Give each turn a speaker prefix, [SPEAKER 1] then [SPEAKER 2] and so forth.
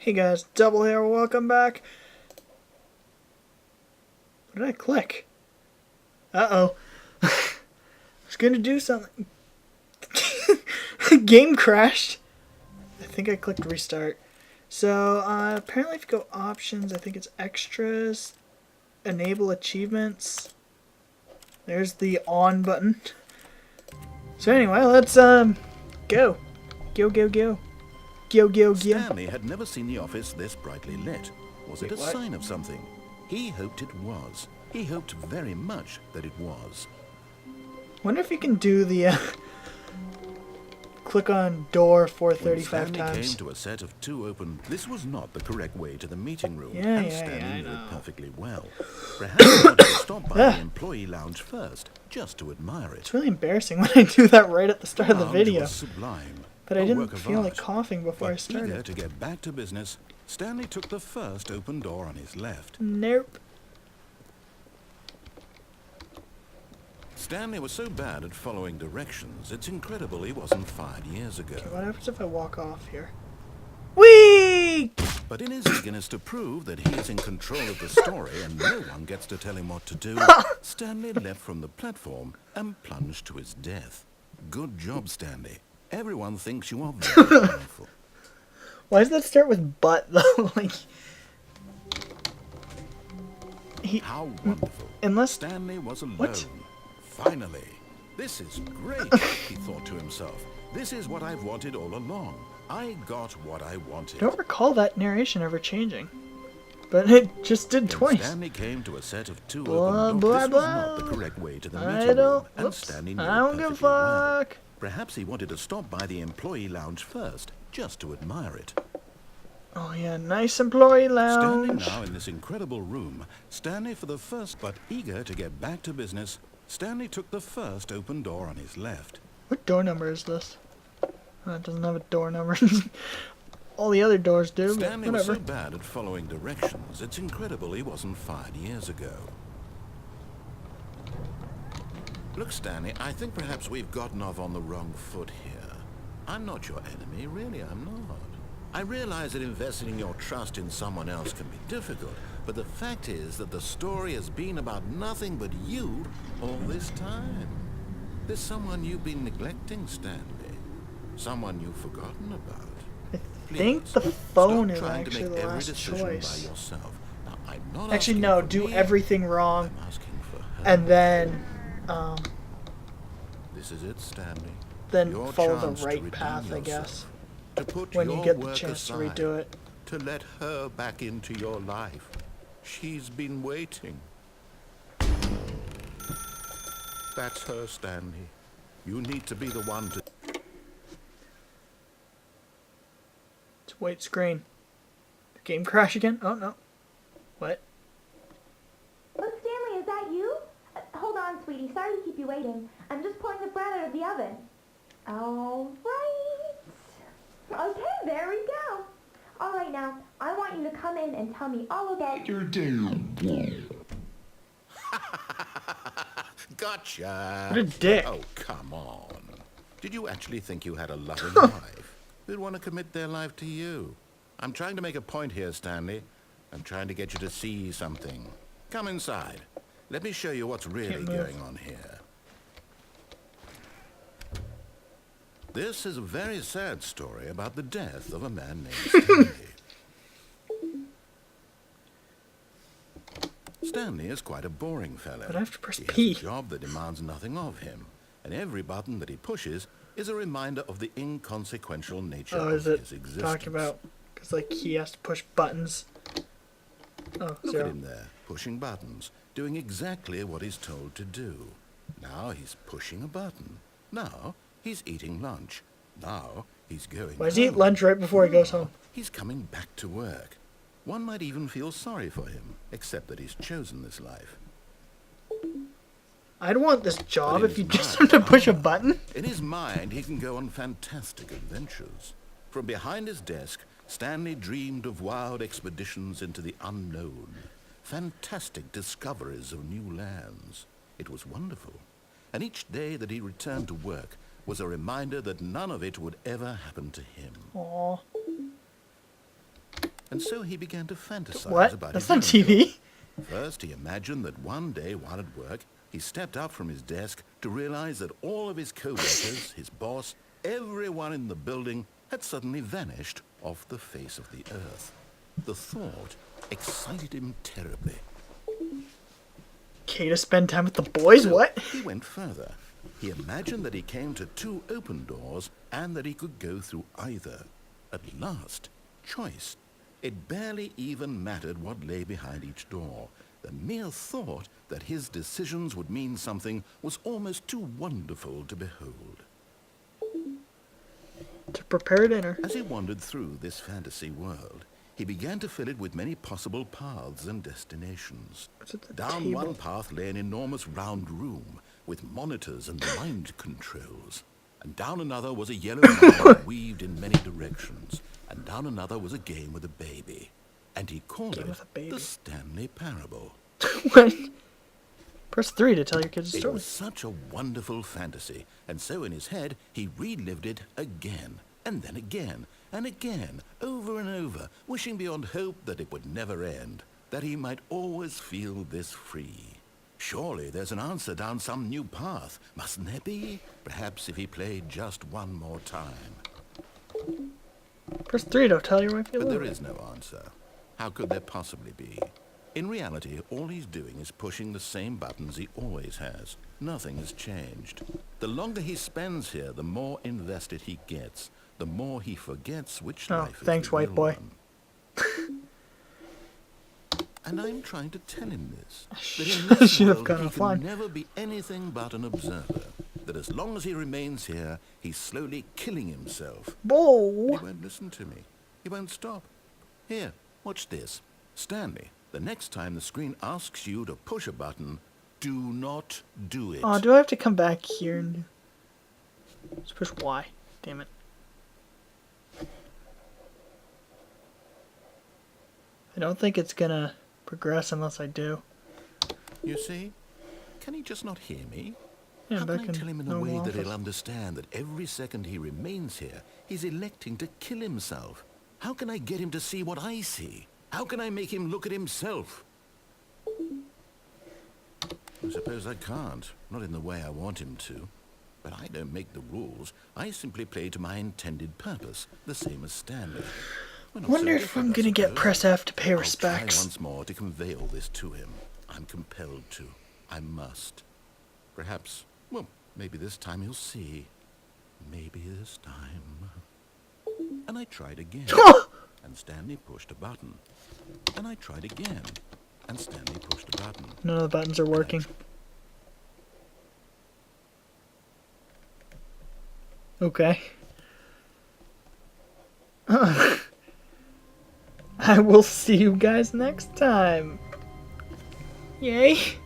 [SPEAKER 1] Hey guys, Double here, welcome back. What did I click? Uh-oh. I was gonna do something. Game crashed. I think I clicked restart. So, apparently if you go options, I think it's extras, enable achievements. There's the on button. So anyway, let's, go. Go, go, go. Go, go, go.
[SPEAKER 2] Stanley had never seen the office this brightly lit. Was it a
[SPEAKER 1] what?
[SPEAKER 2] sign of something? He hoped it was. He hoped very much that it was.
[SPEAKER 1] Wonder if you can do the, click on door 435
[SPEAKER 2] When Stanley
[SPEAKER 1] times.
[SPEAKER 2] came to a set of two open, this was not the correct way to the meeting room,
[SPEAKER 1] Yeah,
[SPEAKER 2] and
[SPEAKER 1] yeah,
[SPEAKER 2] Stanley
[SPEAKER 1] I
[SPEAKER 2] knew
[SPEAKER 1] know.
[SPEAKER 2] it perfectly well. Perhaps he wanted to stop by the employee lounge first, just to admire it.
[SPEAKER 1] It's really embarrassing when I do that right at the start of the
[SPEAKER 2] lounge
[SPEAKER 1] video.
[SPEAKER 2] was sublime,
[SPEAKER 1] But I
[SPEAKER 2] a
[SPEAKER 1] didn't
[SPEAKER 2] work of
[SPEAKER 1] feel like
[SPEAKER 2] art.
[SPEAKER 1] coughing before I
[SPEAKER 2] But eager
[SPEAKER 1] started.
[SPEAKER 2] to get back to business, Stanley took the first open door on his left.
[SPEAKER 1] Nope.
[SPEAKER 2] Stanley was so bad at following directions, it's incredible he wasn't fired years ago.
[SPEAKER 1] Okay, what happens if I walk off here? Whee!
[SPEAKER 2] But in his eagerness to prove that he is in control of the story and no one gets to tell him what to do, Stanley leapt from the platform and plunged to his death. Good job, Stanley. Everyone thinks you are very powerful.
[SPEAKER 1] Why does that start with butt though? Like,
[SPEAKER 2] How wonderful.
[SPEAKER 1] unless
[SPEAKER 2] Stanley was alone.
[SPEAKER 1] What?
[SPEAKER 2] Finally. This is great, he thought to himself. This is what I've wanted all along. I got what I wanted.
[SPEAKER 1] I don't recall that narration ever changing, but it just did
[SPEAKER 2] When
[SPEAKER 1] twice.
[SPEAKER 2] Stanley came to a set of two
[SPEAKER 1] Blah,
[SPEAKER 2] open
[SPEAKER 1] blah,
[SPEAKER 2] doors. This was
[SPEAKER 1] blah.
[SPEAKER 2] not the correct way to the
[SPEAKER 1] I
[SPEAKER 2] meeting room,
[SPEAKER 1] don't.
[SPEAKER 2] and
[SPEAKER 1] Whoops.
[SPEAKER 2] Stanley knew
[SPEAKER 1] I
[SPEAKER 2] it
[SPEAKER 1] don't give a
[SPEAKER 2] perfectly well.
[SPEAKER 1] fuck.
[SPEAKER 2] Perhaps he wanted to stop by the employee lounge first, just to admire it.
[SPEAKER 1] Oh yeah, nice employee
[SPEAKER 2] Standing
[SPEAKER 1] lounge.
[SPEAKER 2] now in this incredible room, Stanley for the first, but eager to get back to business, Stanley took the first open door on his left.
[SPEAKER 1] What door number is this? Oh, it doesn't have a door number. All the other doors do, but
[SPEAKER 2] Stanley was
[SPEAKER 1] whatever.
[SPEAKER 2] so bad at following directions, it's incredible he wasn't fired years ago. Look, Stanley, I think perhaps we've gotten off on the wrong foot here. I'm not your enemy, really, I'm not. I realize that investing your trust in someone else can be difficult, but the fact is that the story has been about nothing but you all this time. There's someone you've been neglecting, Stanley. Someone you've forgotten about.
[SPEAKER 1] I think the
[SPEAKER 2] Please,
[SPEAKER 1] phone
[SPEAKER 2] stop
[SPEAKER 1] is
[SPEAKER 2] trying to
[SPEAKER 1] actually
[SPEAKER 2] make
[SPEAKER 1] the
[SPEAKER 2] every
[SPEAKER 1] last
[SPEAKER 2] decision
[SPEAKER 1] choice.
[SPEAKER 2] by yourself. Now, I'm not
[SPEAKER 1] Actually,
[SPEAKER 2] asking
[SPEAKER 1] no,
[SPEAKER 2] for
[SPEAKER 1] do
[SPEAKER 2] me,
[SPEAKER 1] everything wrong,
[SPEAKER 2] I'm asking for her.
[SPEAKER 1] and then,
[SPEAKER 2] This is it, Stanley.
[SPEAKER 1] then
[SPEAKER 2] Your
[SPEAKER 1] follow
[SPEAKER 2] chance
[SPEAKER 1] the
[SPEAKER 2] to
[SPEAKER 1] right
[SPEAKER 2] redeem
[SPEAKER 1] path, I
[SPEAKER 2] yourself,
[SPEAKER 1] guess.
[SPEAKER 2] To put
[SPEAKER 1] When you
[SPEAKER 2] your
[SPEAKER 1] get the
[SPEAKER 2] work
[SPEAKER 1] chance to
[SPEAKER 2] aside,
[SPEAKER 1] redo it.
[SPEAKER 2] to let her back into your life. She's been waiting. That's her, Stanley. You need to be the one to...
[SPEAKER 1] It's white screen. The game crash again? Oh no. What?
[SPEAKER 3] Look, Stanley, is that you? Hold on, sweetie. Sorry to keep you waiting. I'm just pulling the bread out of the oven. All right. Okay, there we go. All right, now, I want you to come in and tell me all about your day.
[SPEAKER 2] Gotcha!
[SPEAKER 1] What a dick.
[SPEAKER 2] Oh, come on. Did you actually think you had a loving wife who'd want to commit their life to you? I'm trying to make a point here, Stanley. I'm trying to get you to see something. Come inside. Let me show you what's really
[SPEAKER 1] Can't move.
[SPEAKER 2] going on here. This is a very sad story about the death of a man named Stanley. Stanley is quite a boring fellow.
[SPEAKER 1] But I have to press
[SPEAKER 2] He
[SPEAKER 1] P.
[SPEAKER 2] has a job that demands nothing of him, and every button that he pushes is a reminder of the inconsequential nature
[SPEAKER 1] Oh,
[SPEAKER 2] of
[SPEAKER 1] is it
[SPEAKER 2] his existence.
[SPEAKER 1] talking about, because like he has to push buttons. Oh,
[SPEAKER 2] Look
[SPEAKER 1] zero.
[SPEAKER 2] at him there, pushing buttons, doing exactly what he's told to do. Now he's pushing a button. Now he's eating lunch. Now he's going
[SPEAKER 1] Why does he eat
[SPEAKER 2] home.
[SPEAKER 1] lunch right before he goes
[SPEAKER 2] Now
[SPEAKER 1] home?
[SPEAKER 2] He's coming back to work. One might even feel sorry for him, except that he's chosen this life.
[SPEAKER 1] I'd want this job
[SPEAKER 2] But in
[SPEAKER 1] if you
[SPEAKER 2] his
[SPEAKER 1] just
[SPEAKER 2] mind,
[SPEAKER 1] had to push a button.
[SPEAKER 2] In his mind, he can go on fantastic adventures. From behind his desk, Stanley dreamed of wild expeditions into the unknown, fantastic discoveries of new lands. It was wonderful. And each day that he returned to work was a reminder that none of it would ever happen to him.
[SPEAKER 1] Aw.
[SPEAKER 2] And so he began to fantasize
[SPEAKER 1] What?
[SPEAKER 2] about
[SPEAKER 1] That's
[SPEAKER 2] his
[SPEAKER 1] not
[SPEAKER 2] own
[SPEAKER 1] TV.
[SPEAKER 2] job. First, he imagined that one day while at work, he stepped up from his desk to realize that all of his co-workers, his boss, everyone in the building had suddenly vanished off the face of the earth. The thought excited him terribly.
[SPEAKER 1] Okay, to spend time with the boys?
[SPEAKER 2] So
[SPEAKER 1] What?
[SPEAKER 2] he went further. He imagined that he came to 2 open doors and that he could go through either. At last, choice. It barely even mattered what lay behind each door. The mere thought that his decisions would mean something was almost too wonderful to behold.
[SPEAKER 1] To prepare dinner.
[SPEAKER 2] As he wandered through this fantasy world, he began to fill it with many possible paths and destinations.
[SPEAKER 1] What's at the
[SPEAKER 2] Down
[SPEAKER 1] table?
[SPEAKER 2] one path lay an enormous round room with monitors and mind controls. And down another was a yellow line weaved in many directions. And down another was a game with a baby. And he called
[SPEAKER 1] Game
[SPEAKER 2] it
[SPEAKER 1] with a baby.
[SPEAKER 2] the Stanley Parable.
[SPEAKER 1] What? Press 3 to tell your kids a
[SPEAKER 2] It
[SPEAKER 1] story.
[SPEAKER 2] was such a wonderful fantasy, and so in his head he relived it again, and then again, and again, over and over, wishing beyond hope that it would never end, that he might always feel this free. Surely there's an answer down some new path, mustn't there be? Perhaps if he played just one more time.
[SPEAKER 1] Press 3 to tell your wife you
[SPEAKER 2] But
[SPEAKER 1] love
[SPEAKER 2] there
[SPEAKER 1] her.
[SPEAKER 2] is no answer. How could there possibly be? In reality, all he's doing is pushing the same buttons he always has. Nothing has changed. The longer he spends here, the more invested he gets. The more he forgets which
[SPEAKER 1] Oh,
[SPEAKER 2] life
[SPEAKER 1] thanks,
[SPEAKER 2] is the
[SPEAKER 1] white
[SPEAKER 2] real
[SPEAKER 1] boy.
[SPEAKER 2] one. And I'm trying to tell him this. That in
[SPEAKER 1] Should
[SPEAKER 2] this
[SPEAKER 1] have
[SPEAKER 2] world,
[SPEAKER 1] gone
[SPEAKER 2] he
[SPEAKER 1] offline.
[SPEAKER 2] can never be anything but an observer. That as long as he remains here, he's slowly killing himself. He
[SPEAKER 1] Whoa!
[SPEAKER 2] won't listen to me. He won't stop. Here, watch this. Stanley, the next time the screen asks you to push a button, do not do it.
[SPEAKER 1] Oh, do I have to come back here and just push Y? Damn it. I don't think it's gonna progress unless I do.
[SPEAKER 2] You see? Can he just not hear me?
[SPEAKER 1] Yeah,
[SPEAKER 2] How
[SPEAKER 1] back
[SPEAKER 2] can I
[SPEAKER 1] in
[SPEAKER 2] tell him in a
[SPEAKER 1] normal
[SPEAKER 2] way that
[SPEAKER 1] office.
[SPEAKER 2] he'll understand that every second he remains here, he's electing to kill himself? How can I get him to see what I see? How can I make him look at himself? I suppose I can't. Not in the way I want him to. But I don't make the rules. I simply play to my intended purpose, the same as Stanley. We're not so
[SPEAKER 1] Wonder if
[SPEAKER 2] different,
[SPEAKER 1] I'm
[SPEAKER 2] I
[SPEAKER 1] gonna get
[SPEAKER 2] suppose.
[SPEAKER 1] press F to pay
[SPEAKER 2] I'll
[SPEAKER 1] respects.
[SPEAKER 2] try once more to convey all this to him. I'm compelled to. I must. Perhaps, well, maybe this time he'll see. Maybe this time. And I tried again. And Stanley pushed a button. And I tried again. And Stanley pushed a button.
[SPEAKER 1] None of the buttons are working. Okay. I will see you guys next time. Yay.